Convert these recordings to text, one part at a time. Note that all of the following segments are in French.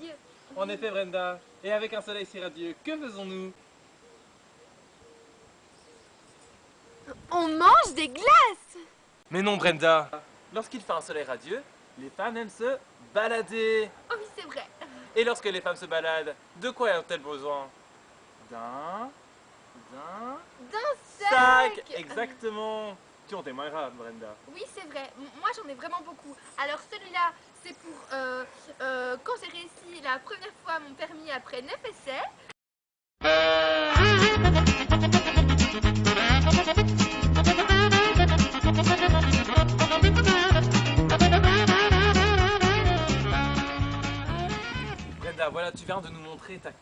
radieux. En effet, Brenda. Et avec un soleil si radieux, que faisons-nous? On mange des glaces. Mais non, Brenda. Lorsqu'il fait un soleil radieux, les femmes aiment se balader. Oh oui, c'est vrai. Et lorsque les femmes se baladent, de quoi ont-elles besoin? D'un... D'un sac. sac. Exactement. Tu en témoigneras, Brenda. Oui, c'est vrai. Moi, j'en ai vraiment beaucoup. Alors, celui-là, c'est pour quand j'ai réussi la première fois mon permis après 9 essais. Brenda, voilà, tu viens de nous montrer ta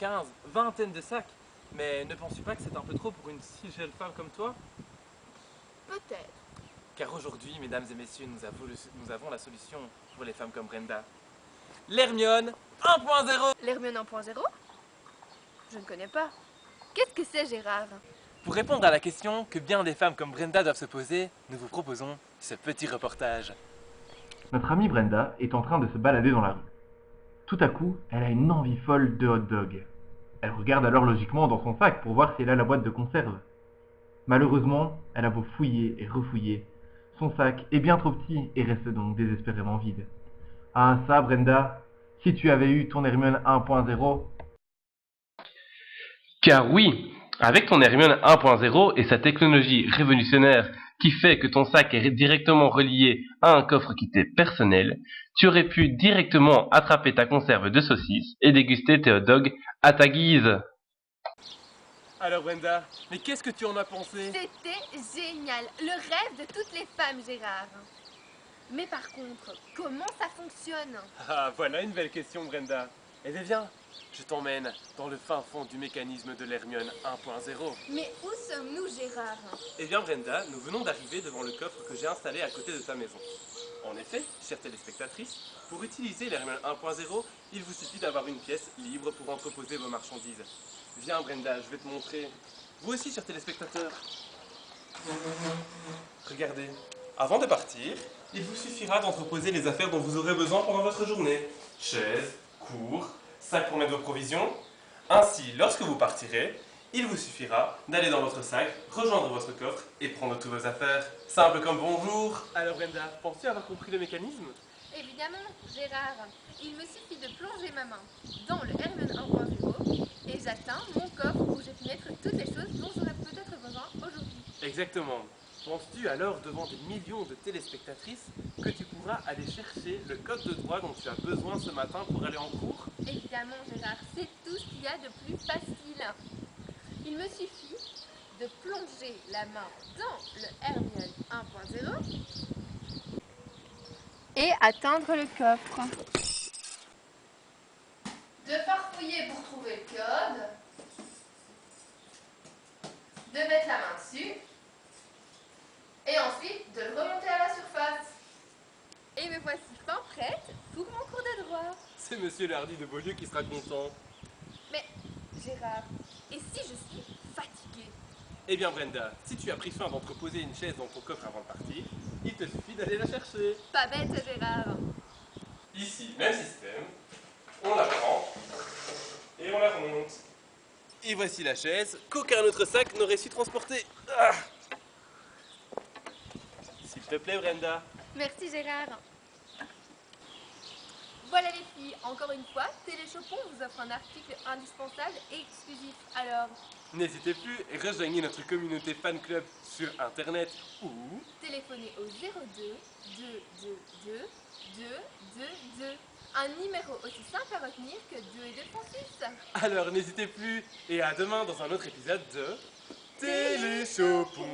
vingtaine de sacs. Mais ne penses-tu pas que c'est un peu trop pour une si jeune femme comme toi? Peut-être. Car aujourd'hui, mesdames et messieurs, nous avons la solution pour les femmes comme Brenda. L'Hermione 1.0. L'Hermione 1.0? Je ne connais pas. Qu'est-ce que c'est, Gérard? Pour répondre à la question que bien des femmes comme Brenda doivent se poser, nous vous proposons ce petit reportage. Notre amie Brenda est en train de se balader dans la rue. Tout à coup, elle a une envie folle de hot dog. Elle regarde alors logiquement dans son sac pour voir si elle a la boîte de conserve. Malheureusement, elle a beau fouiller et refouiller, son sac est bien trop petit et reste donc désespérément vide. Ah ça Brenda, si tu avais eu ton Hermione 1.0... Car oui, avec ton Hermione 1.0 et sa technologie révolutionnaire qui fait que ton sac est directement relié à un coffre qui t'est personnel, tu aurais pu directement attraper ta conserve de saucisses et déguster tes hot dogs à ta guise. Alors Brenda, mais qu'est-ce que tu en as pensé? C'était génial. Le rêve de toutes les femmes, Gérard. Mais par contre, comment ça fonctionne? Ah, voilà une belle question Brenda. Eh bien viens, je t'emmène dans le fin fond du mécanisme de l'Hermione 1.0. Mais où sommes-nous, Gérard? Eh bien Brenda, nous venons d'arriver devant le coffre que j'ai installé à côté de ta maison. En effet, chère téléspectatrice, pour utiliser l'Hermione 1.0, il vous suffit d'avoir une pièce libre pour entreposer vos marchandises. Viens Brenda, je vais te montrer. Vous aussi, chers téléspectateurs. Regardez, avant de partir, il vous suffira d'entreposer les affaires dont vous aurez besoin pendant votre journée. Chaises, cours, sac pour mettre vos provisions. Ainsi, lorsque vous partirez, il vous suffira d'aller dans votre sac, rejoindre votre coffre et prendre toutes vos affaires. Simple comme bonjour. Alors Brenda, penses-tu avoir compris le mécanisme? Évidemment, Gérard. Il me suffit de plonger ma main dans le Hermione 1.0 et j'atteins mon coffre où j'ai pu mettre toutes les choses dont j'aurais peut-être besoin aujourd'hui. Exactement. Penses-tu alors devant des millions de téléspectatrices que tu pourras aller chercher le code de droit dont tu as besoin ce matin pour aller en cours? Évidemment, Gérard, c'est tout ce qu'il y a de plus facile. Il me suffit de plonger la main dans le Hermione 1.0 et atteindre le coffre. De farfouiller pour trouver le code, de mettre la main dessus et ensuite de le remonter à la surface. Et me voici fin prête pour mon cours de droit. C'est Monsieur le Hardy de Beaulieu qui sera content. Mais Gérard, et si je suis fatiguée? Eh bien Brenda, si tu as pris soin d'entreposer une chaise dans ton coffre avant de partir, il te suffit d'aller la chercher. Pas bête, Gérard. Ici, même système, on la prend et on la remonte. Et voici la chaise qu'aucun autre sac n'aurait su transporter. Ah, s'il te plaît Brenda. Merci, Gérard. Voilà les filles, encore une fois, Téléchopon vous offre un article indispensable et exclusif. Alors, N'hésitez plus et rejoignez notre communauté fan club sur internet ou... téléphonez au 02 222 222. Un numéro aussi simple à retenir que 2 et 2 font 6. Alors n'hésitez plus et à demain dans un autre épisode de Téléchopon.